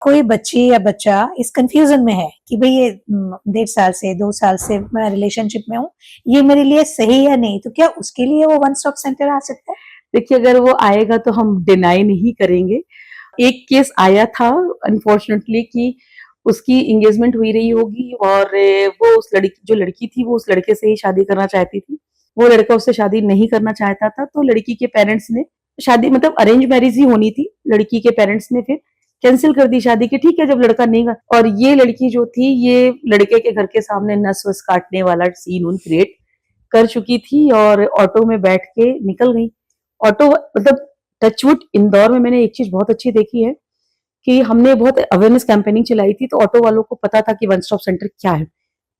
कोई बच्ची या बच्चा इस कंफ्यूजन में है कि भाई ये 1.5 साल से 2 साल से मैं रिलेशनशिप में हूँ, ये मेरे लिए सही है नहीं, तो क्या उसके लिए वो वन स्टॉप सेंटर आ सकता है? देखिए, अगर वो आएगा तो हम डिनाई नहीं करेंगे। एक केस आया था अनफॉर्चुनेटली कि उसकी एंगेजमेंट हुई रही होगी और वो उस लड़की जो लड़की थी वो उस लड़के से ही शादी करना चाहती थी। वो लड़का उससे शादी नहीं करना चाहता था, तो लड़की के पेरेंट्स ने शादी मतलब अरेंज मैरिज ही होनी थी। लड़की के पेरेंट्स ने फिर कैंसिल कर दी शादी कि ठीक है जब लड़का नहीं और ये लड़की जो थी ये लड़के के घर के सामने नस-वस काटने वाला सीन उन क्रिएट कर चुकी थी और ऑटो में बैठ के निकल गई। ऑटो मतलब टचवुड इंदौर में मैंने एक चीज़ बहुत अच्छी देखी है कि हमने बहुत अवेयरनेस कैंपेनिंग चलाई थी, तो ऑटो वालों को पता था कि वन स्टॉप सेंटर क्या है।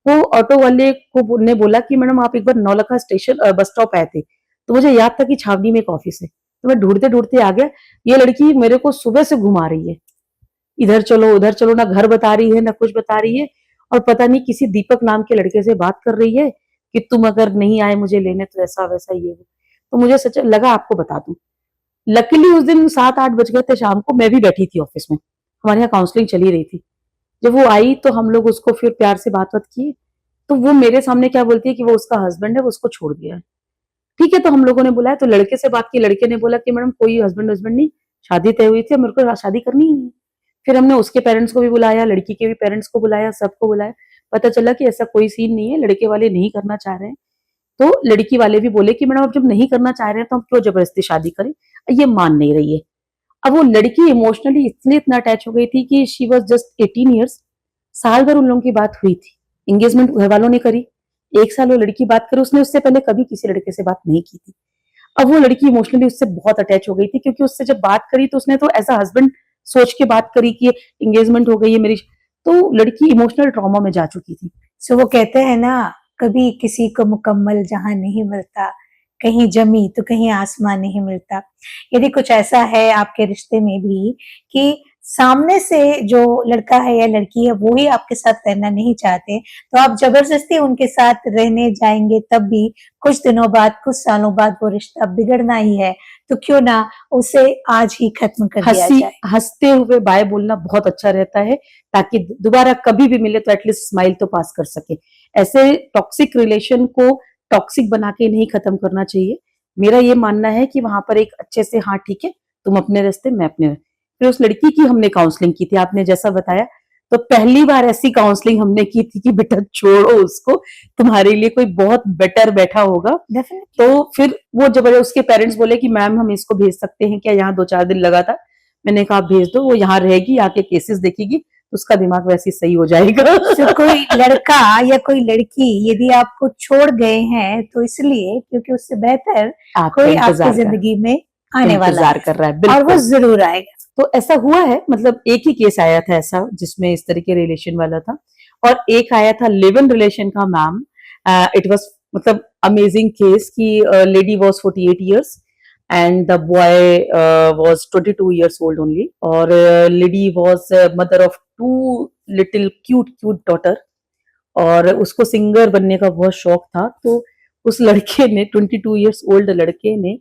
वो ऑटो वाले को ने बोला कि मैडम आप एक बार नौलखा स्टेशन बस स्टॉप आए थे, तो मुझे याद था कि छावनी में एक ऑफिस है। तो मैं ढूँढते-ढूँढते आ गया, ये लड़की मेरे को सुबह से घुमा रही है। इधर चलो, उधर चलो, ना घर बता रही है, ना कुछ बता रही है और पता नहीं किसी दीपक नाम के लड़के से बात कर रही है कि तुम अगर नहीं आए मुझे लेने तो ऐसा-वैसा ये वो। तो मुझे सच लगा आपको बता दूँ। लकीली उस दिन 7-8 बज गए थे शाम को, मैं भी बैठी थी ऑफिस में। हमारे यहाँ काउंसलिंग चली रही थी। जब वो आई तो हम लोग उसको फिर प्यार से बात-वात किए, तो वो मेरे सामने क्या बोलती है कि वो उसका हस्बैंड है, वो उसको छोड़ दिया है। ठीक है, तो हम लोगों ने बुलाया तो लड़के से बात की, लड़के ने बोला कि मैडम कोई हस्बैंड-वस्बैंड नहीं, शादी तय हुई थी, मेरे को शादी करनी ही नहीं है। फिर हमने उसके पेरेंट्स को भी बुलाया, लड़की के भी पेरेंट्स को बुलाया, सबको बुलाया। पता चला कि ऐसा कोई सीन नहीं है, लड़के वाले नहीं करना चाह रहे हैं। तो लड़की वाले भी बोले कि मैडम आप जब नहीं करना चाह रहे हैं तो हम क्यों जबरदस्ती शादी करें? ये मान नहीं रही है। अब वो लड़की इमोशनली इसलिए इतना अटैच हो गई थी कि शी वाज़ जस्ट 18 इयर्स। साल भर उन लोगों की बात हुई थी। एंगेजमेंट घर वालों ने करी। 1 साल वो लड़की बात करी, उसने उससे पहले कभी किसी लड़के से बात नहीं की थी। अब वो लड़की इमोशनली उससे बहुत अटैच हो गई थी क्योंकि उससे जब बात करी तो उसने तो एज़ अ हस्बैंड सोच के बात करी कि एंगेजमेंट हो गई है मेरी। तो लड़की इमोशनल ट्रॉमा में जा चुकी थी। सो वो कहते हैं ना, कभी किसी को मुकम्मल जहां नहीं मिलता, कहीं जमी तो कहीं आसमान नहीं मिलता। यदि कुछ ऐसा है आपके रिश्ते में भी कि सामने से जो लड़का है या लड़की है वो ही आपके साथ रहना नहीं चाहते, तो आप जबरदस्ती उनके साथ रहने जाएंगे, तब भी कुछ दिनों बाद, कुछ सालों बाद वो रिश्ता बिगड़ना ही है, तो क्यों ना उसे आज ही खत्म कर दिया जाए। हंसते हुए बाय बोलना बहुत अच्छा रहता है ताकि दोबारा कभी भी मिले तो एटलीस्ट स्माइल तो पास कर सके। ऐसे टॉक्सिक रिलेशन को टॉक्सिक बना के नहीं खत्म करना चाहिए। मेरा ये मानना है कि वहां पर एक अच्छे से हाँ ठीक है तुम अपने रास्ते मैं अपने रास्ते। फिर उस लड़की की हमने काउंसलिंग की थी आपने जैसा बताया। तो पहली बार ऐसी काउंसलिंग हमने की थी कि बेटा छोड़ो उसको, तुम्हारे लिए कोई बहुत बेटर बैठा होगा। डेफिनेटली। तो फिर वो जब उसके पेरेंट्स बोले कि मैम हम इसको भेज सकते हैं क्या, यहाँ 2-4 दिन लगा था। मैंने कहा आप भेज दो, वो यहाँ रहेगी, आके केसेस देखेगी, तो उसका दिमाग वैसे ही सही हो जाएगा। तो कोई लड़का या कोई लड़की यदि आपको छोड़ गए हैं तो इसलिए क्योंकि उससे बेहतर कोई आपकी जिंदगी में आने वाला इंतजार है कर रहा है और वो बिल्कुल। जरूर आएगा। तो ऐसा हुआ है, मतलब एक ही केस आया था ऐसा जिसमें इस तरह के रिलेशन वाला था और एक आया था लिव इन रिलेशन का मैम। इट वाज मतलब अमेजिंग केस कि lady was 48 years and the boy was 22 years old only और lady was mother of 2 little cute cute daughter और उसको सिंगर बनने का बहुत शौक था। तो उस लड़के ने 22 इयर्स ओल्ड लड़के ने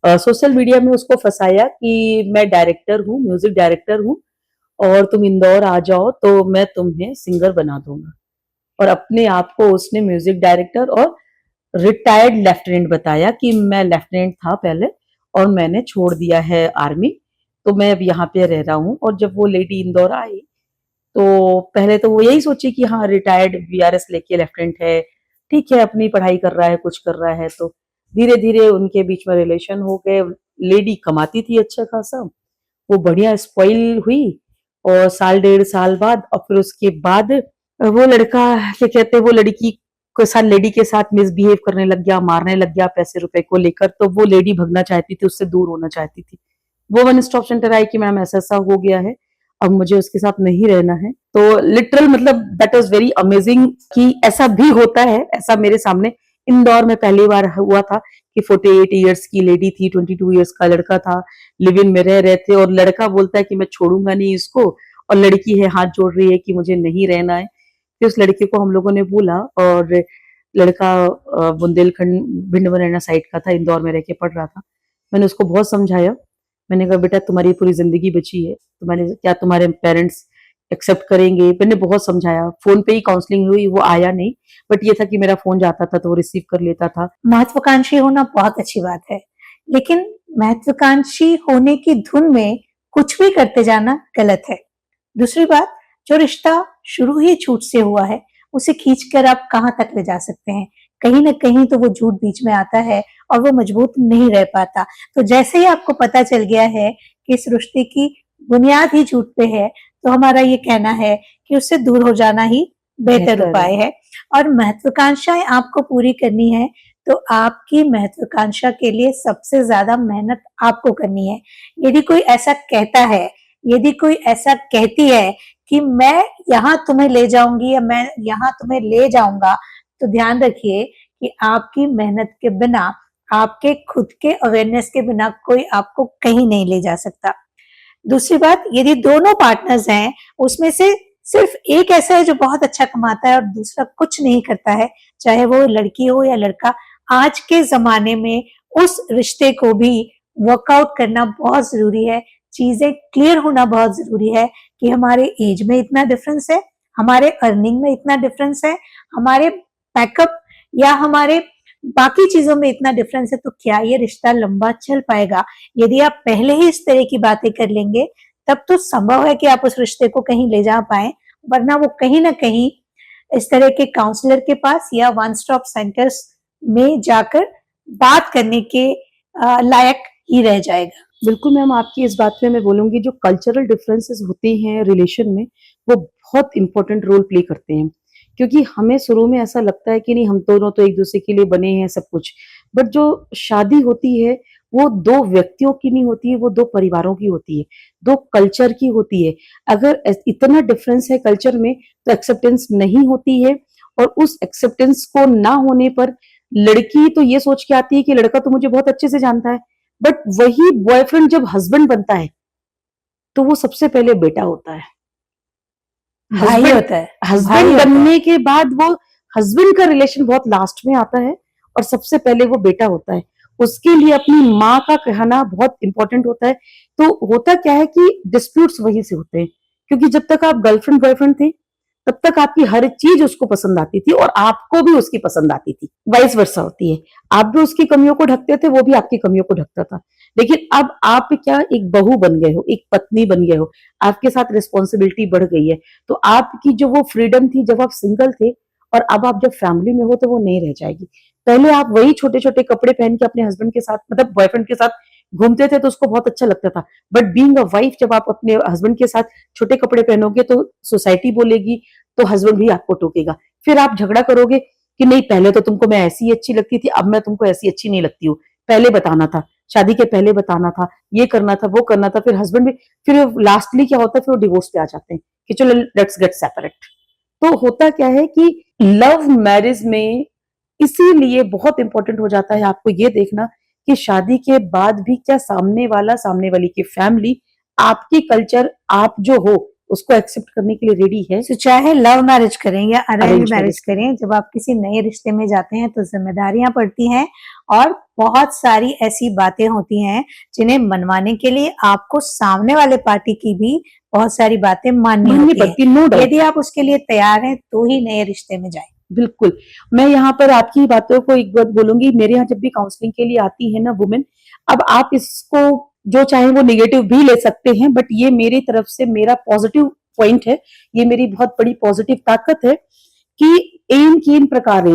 सोशल मीडिया में उसको फंसाया कि मैं डायरेक्टर हूँ, म्यूजिक डायरेक्टर हूँ और तुम इंदौर आ जाओ तो मैं तुम्हें सिंगर बना दूंगा। और अपने आप को उसने म्यूजिक डायरेक्टर और रिटायर्ड लेफ्टिनेंट बताया कि मैं लेफ्टिनेंट था पहले और मैंने छोड़ दिया है आर्मी, तो मैं अब यहाँ पे रह रहा हूँ। और जब वो लेडी इंदौर आई तो पहले तो वो यही सोची कि हाँ रिटायर्ड वीआरएस लेके लेफ्टिनेंट है, ठीक है अपनी पढ़ाई कर रहा है, कुछ कर रहा है। तो धीरे धीरे उनके बीच में रिलेशन हो गए। लेडी कमाती थी अच्छा खासा, वो बढ़िया स्पॉइल हुई और साल 1.5 साल बाद और फिर उसके बाद वो लड़का क्या कहते हैं वो लड़की के साथ लेडी के साथ मिसबिहेव करने लग गया, मारने लग गया पैसे रुपए को लेकर। तो वो लेडी भगना चाहती थी, उससे दूर होना चाहती थी। वो वन स्टॉप सेंटर आई कि मैम ऐसा ऐसा हो गया है, अब मुझे उसके साथ नहीं रहना है। तो लिटरल मतलब दैट वाज वेरी अमेजिंग कि ऐसा भी होता है। ऐसा मेरे सामने इंदौर में पहली बार हुआ था कि 48 इयर्स की लेडी थी, 22 इयर्स का लड़का था, लिव इन में रह रहे थे और लड़का बोलता है कि मैं छोड़ूंगा नहीं इसको और लड़की है हाथ जोड़ रही है कि मुझे नहीं रहना है। फिर उस लड़के को हम लोगों ने बोला और लड़का बुंदेलखंड भिंड मुरैना साइड का था, इंदौर में रह के पढ़ रहा था। मैंने उसको बहुत समझाया मैंने कहा बेटा तुम्हारी पूरी जिंदगी बची है, तुम्हारे पेरेंट्स एक्सेप्ट करेंगे? मैंने बहुत समझाया, फोन पे ही काउंसलिंग हुई, वो आया नहीं, बट ये था कि मेरा फोन जाता था तो वो रिसीव कर लेता था। महत्वाकांक्षी होना बहुत अच्छी बात है, लेकिन महत्वाकांक्षी होने की धुन में कुछ भी करते जाना गलत है। दूसरी बात, जो रिश्ता शुरू ही झूठ से हुआ है, उसे खींचकर आप कहां तक ले जा सकते हैं? कहीं ना कहीं तो वो झूठ बीच में आता है और वो मजबूत नहीं रह पाता। तो जैसे ही आपको पता चल गया है कि इस रिश्ते की बुनियाद ही झूठ पे है, तो हमारा ये कहना है कि उससे दूर हो जाना ही बेहतर उपाय है। और महत्वाकांक्षाएं आपको पूरी करनी है तो आपकी महत्वाकांक्षा के लिए सबसे ज्यादा मेहनत आपको करनी है। यदि कोई ऐसा कहता है, यदि कोई ऐसा कहती है कि मैं यहाँ तुम्हें ले जाऊंगी या मैं यहाँ तुम्हें ले जाऊंगा, तो ध्यान रखिए कि आपकी मेहनत के बिना, आपके खुद के अवेयरनेस के बिना कोई आपको कहीं नहीं ले जा सकता। दूसरी बात, यदि दोनों पार्टनर्स हैं, उसमें से सिर्फ एक ऐसा है जो बहुत अच्छा कमाता है और दूसरा कुछ नहीं करता है, चाहे वो लड़की हो या लड़का, आज के जमाने में उस रिश्ते को भी वर्कआउट करना बहुत जरूरी है। चीजें क्लियर होना बहुत जरूरी है कि हमारे एज में इतना डिफरेंस है, हमारे अर्निंग में इतना डिफरेंस है, हमारे पैकअप या हमारे बाकी चीजों में इतना डिफरेंस है, तो क्या ये रिश्ता लंबा चल पाएगा? यदि आप पहले ही इस तरह की बातें कर लेंगे, तब तो संभव है कि आप उस रिश्ते को कहीं ले जा पाए, वरना वो कहीं ना कहीं इस तरह के काउंसलर के पास या वन स्टॉप सेंटर्स में जाकर बात करने के लायक ही रह जाएगा। बिल्कुल मैम, आपकी इस बात पे मैं बोलूंगी, जो कल्चरल डिफरेंसेस होते हैं रिलेशन में, वो बहुत इंपॉर्टेंट रोल प्ले करते हैं। क्योंकि हमें शुरू में ऐसा लगता है कि नहीं, हम दोनों तो एक दूसरे के लिए बने हैं सब कुछ, बट जो शादी होती है वो दो व्यक्तियों की नहीं होती है, वो दो परिवारों की होती है, दो कल्चर की होती है। अगर इतना डिफरेंस है कल्चर में तो एक्सेप्टेंस नहीं होती है, और उस एक्सेप्टेंस को ना होने पर लड़की तो ये सोच के आती है कि लड़का तो मुझे बहुत अच्छे से जानता है, बट वही बॉयफ्रेंड जब हस्बैंड बनता है तो वो सबसे पहले बेटा होता है, भाई होता है, हस्बैंड बनने के बाद वो हस्बैंड का रिलेशन बहुत लास्ट में आता है, और सबसे पहले वो बेटा होता है। उसके लिए अपनी माँ का कहना बहुत इंपॉर्टेंट होता है। तो होता क्या है कि डिस्प्यूट्स वहीं से होते हैं, क्योंकि जब तक आप गर्लफ्रेंड बॉयफ्रेंड थे तब तक आपकी हर चीज उसको पसंद आती थी और आपको भी उसकी पसंद आती थी, वाइस वर्सा होती है। आप भी उसकी कमियों को ढकते थे, वो भी आपकी कमियों को ढकता था। लेकिन अब आप क्या एक बहू बन गए हो, एक पत्नी बन गए हो, आपके साथ रिस्पॉन्सिबिलिटी बढ़ गई है, तो आपकी जो वो फ्रीडम थी जब आप सिंगल थे और अब आप जब फैमिली में हो तो वो नहीं रह जाएगी। पहले आप वही छोटे छोटे कपड़े पहन के अपने हस्बैंड के साथ, मतलब बॉयफ्रेंड के साथ घूमते थे तो उसको बहुत अच्छा लगता था, बट बीइंग अ वाइफ जब आप अपने हस्बैंड के साथ छोटे कपड़े पहनोगे तो सोसाइटी बोलेगी, तो हस्बैंड भी आपको टोकेगा, फिर आप झगड़ा करोगे कि नहीं पहले तो तुमको मैं ऐसी अच्छी लगती थी, अब मैं तुमको ऐसी अच्छी नहीं लगती हूँ, पहले बताना था, शादी के पहले बताना था, ये करना था, वो करना था। फिर हस्बैंड भी, फिर लास्टली क्या होता है, फिर वो डिवोर्स पे आ जाते हैं कि चलो लेट्स गेट सेपरेट। तो होता क्या है कि लव मैरिज में इसीलिए बहुत इंपॉर्टेंट हो जाता है आपको ये देखना कि शादी के बाद भी क्या सामने वाला, सामने वाली की फैमिली आपकी कल्चर, आप जो हो उसको एक्सेप्ट करने के लिए रेडी है। तो चाहे लव मैरिज करें या अरेंज मैरिज करें, जब आप किसी नए रिश्ते में जाते हैं तो जिम्मेदारियां पड़ती हैं और बहुत सारी ऐसी बातें होती हैं जिन्हें मनवाने के लिए आपको सामने वाले पार्टी की भी बहुत सारी बातें माननी होती है। यदि आप उसके लिए तैयार हैं तो ही नए रिश्ते में जाएं। बिल्कुल, मैं यहाँ पर आपकी बातों को एक बात बोलूंगी, मेरे यहाँ जब भी काउंसलिंग के लिए आती है ना वुमेन, अब आप इसको जो चाहे वो नेगेटिव भी ले सकते हैं, बट ये मेरी तरफ से मेरा पॉजिटिव पॉइंट है, ये मेरी बहुत बड़ी पॉजिटिव ताकत है कि एन कीन प्रकार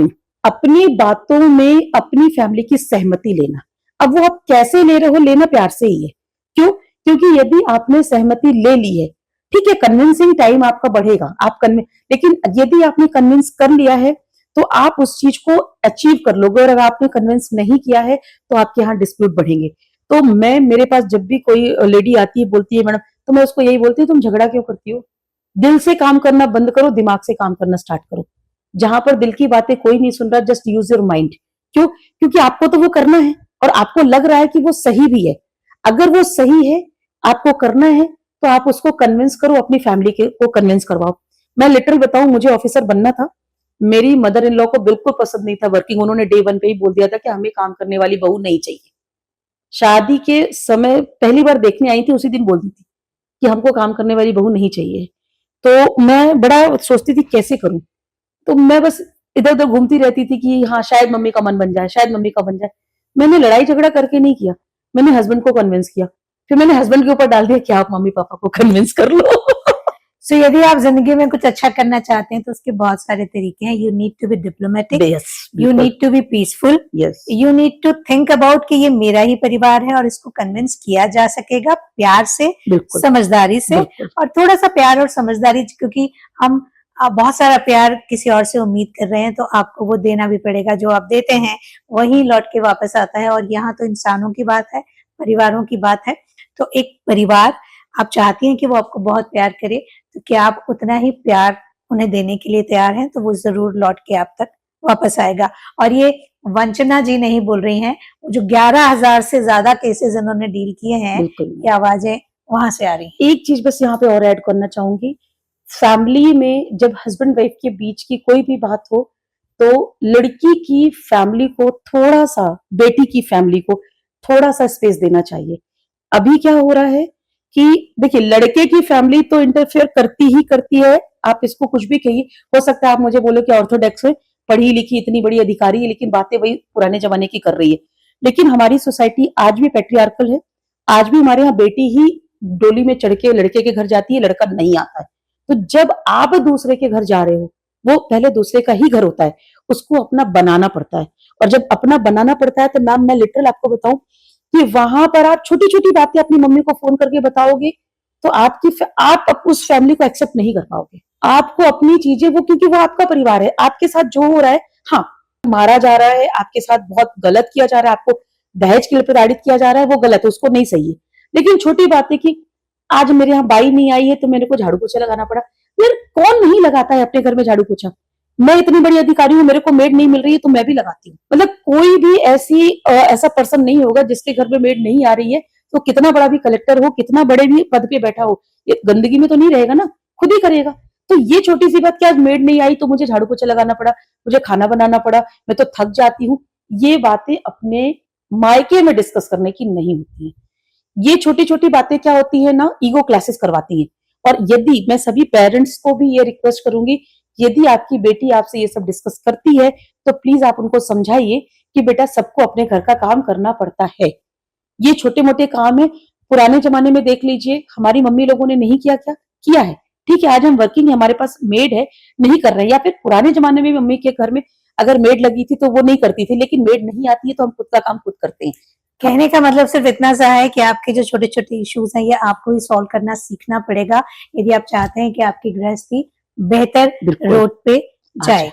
अपनी बातों में अपनी फैमिली की सहमति लेना। अब वो आप कैसे ले रहे हो, लेना प्यार से ही है। क्यों? क्योंकि यदि आपने सहमति ले ली है, ठीक है, कन्विंसिंग टाइम आपका बढ़ेगा, लेकिन यदि आपने कन्विंस कर लिया है तो आप उस चीज को अचीव कर लोगे, और अगर आपने कन्विंस नहीं किया है तो आपके यहाँ डिस्प्यूट बढ़ेंगे। तो मेरे पास जब भी कोई लेडी आती है, बोलती है मैडम, तो मैं उसको यही बोलती हूँ, तुम झगड़ा क्यों करती हो? दिल से काम करना बंद करो, दिमाग से काम करना स्टार्ट करो। जहां पर दिल की बातें कोई नहीं सुन रहा, जस्ट यूज योर माइंड। क्यों? क्योंकि आपको तो वो करना है और आपको लग रहा है कि वो सही भी है। अगर वो सही है, आपको करना है, तो आप उसको कन्विंस करो, अपनी फैमिली को कन्विंस करवाओ। मैं लिटरल बताऊं, मुझे ऑफिसर बनना था, मेरी मदर इन लॉ को बिल्कुल पसंद नहीं था वर्किंग, उन्होंने डे 1 पे ही बोल दिया था कि हमें काम करने वाली बहू नहीं चाहिए। शादी के समय पहली बार देखने आई थी, उसी दिन बोल दी थी कि हमको काम करने वाली बहू नहीं चाहिए। तो मैं बड़ा सोचती थी कैसे करूं, तो मैं बस इधर उधर घूमती रहती थी कि हाँ शायद मम्मी का मन बन जाए, शायद मम्मी का बन जाए। मैंने लड़ाई झगड़ा करके नहीं किया, मैंने हस्बैंड को कन्विंस किया, फिर मैंने हस्बैंड के ऊपर डाल दिया कि आप मम्मी पापा को कन्विंस कर लो। सो यदि आप जिंदगी में कुछ अच्छा करना चाहते हैं तो उसके बहुत सारे तरीके हैं। You need to be diplomatic, yes, you need to be peaceful, yes, you need to think about कि ये मेरा ही परिवार है और इसको कन्विंस किया जा सकेगा प्यार से, बिल्कुल, समझदारी से, बिल्कुल, और थोड़ा सा प्यार और समझदारी, क्योंकि हम बहुत सारा प्यार किसी और से उम्मीद कर रहे हैं तो आपको वो देना भी पड़ेगा। जो आप देते हैं वही लौट के वापस आता है, और यहाँ तो इंसानों की बात है, परिवारों की बात है। तो एक परिवार आप चाहती हैं कि वो आपको बहुत प्यार करे, तो क्या आप उतना ही प्यार उन्हें देने के लिए तैयार हैं, तो वो जरूर लौट के आप तक वापस आएगा। और ये वंचना जी नहीं बोल रही हैं, जो 11,000 से ज्यादा केसेस इन्होंने डील किए हैं, बिल्कुल। ये आवाजें वहां से आ रही हैं। एक चीज बस यहाँ पे और ऐड करना चाहूंगी, फैमिली में जब हस्बैंड वाइफ के बीच की कोई भी बात हो तो लड़की की फैमिली को थोड़ा सा, बेटी की फैमिली को थोड़ा सा स्पेस देना चाहिए। अभी क्या हो रहा है कि देखिए लड़के की फैमिली तो इंटरफेयर करती ही करती है, आप इसको कुछ भी कहिए। हो सकता है आप मुझे बोलो कि ऑर्थोडॉक्स है, पढ़ी लिखी इतनी बड़ी अधिकारी है, लेकिन बातें वही पुराने जमाने की कर रही है। लेकिन हमारी सोसाइटी आज भी पैट्रियार्कल है, आज भी हमारे यहाँ बेटी ही डोली में चढ़ के लड़के के घर जाती है, लड़का नहीं आता है। तो जब आप दूसरे के घर जा रहे हो, वो पहले दूसरे का ही घर होता है, उसको अपना बनाना पड़ता है। और जब अपना बनाना पड़ता है तो मैम मैं लिटरल आपको बताऊं कि वहां पर आप छोटी छोटी बातें अपनी मम्मी को फोन करके बताओगे तो आप उस फैमिली को एक्सेप्ट नहीं कर पाओगे। आपको अपनी चीजें, वो क्योंकि वो आपका परिवार है, आपके साथ जो हो रहा है, हाँ मारा जा रहा है, आपके साथ बहुत गलत किया जा रहा है, आपको दहेज के लिए प्रताड़ित किया जा रहा है, वो गलत है, उसको नहीं सही है। लेकिन छोटी बात है कि आज मेरे यहाँ बाई नहीं आई है तो मेरे को झाड़ू पोछा लगाना पड़ा। यार कौन नहीं लगाता है अपने घर में झाड़ू पोछा? मैं इतनी बड़ी अधिकारी हूँ, मेरे को मेड नहीं मिल रही है तो मैं भी लगाती हूँ। मतलब कोई भी ऐसा पर्सन नहीं होगा जिसके घर में मेड नहीं आ रही है, तो कितना बड़ा भी कलेक्टर हो, कितना बड़े भी पद पे बैठा हो, ये गंदगी में तो नहीं रहेगा ना, खुद ही करेगा। तो ये छोटी सी बात कि आज मेड नहीं आई तो मुझे झाड़ू पोछा लगाना पड़ा, मुझे खाना बनाना पड़ा, मैं तो थक जाती हूँ, ये बातें अपने मायके में डिस्कस करने की नहीं होती है। ये छोटी छोटी बातें क्या होती है ना, ईगो क्लासेस करवाती है। और यदि मैं सभी पेरेंट्स को भी ये रिक्वेस्ट करूंगी, यदि आपकी बेटी आपसे ये सब डिस्कस करती है तो प्लीज आप उनको समझाइए कि बेटा सबको अपने घर का काम करना पड़ता है, ये छोटे मोटे काम है। पुराने जमाने में देख लीजिए, हमारी मम्मी लोगों ने नहीं किया, क्या किया है? ठीक है, आज हम वर्किंग है, हमारे पास मेड है, नहीं कर रहे हैं। या फिर पुराने जमाने में मम्मी के घर में अगर मेड लगी थी तो वो नहीं करती थी, लेकिन मेड नहीं आती है तो हम खुद का काम खुद करते हैं। कहने का मतलब सिर्फ इतना सा है कि आपके जो छोटे छोटे इश्यूज हैं ये आपको ही सॉल्व करना सीखना पड़ेगा, यदि आप चाहते हैं कि आपकी गृहस्थी बेहतर बिल्कुल। रोड पे जाए।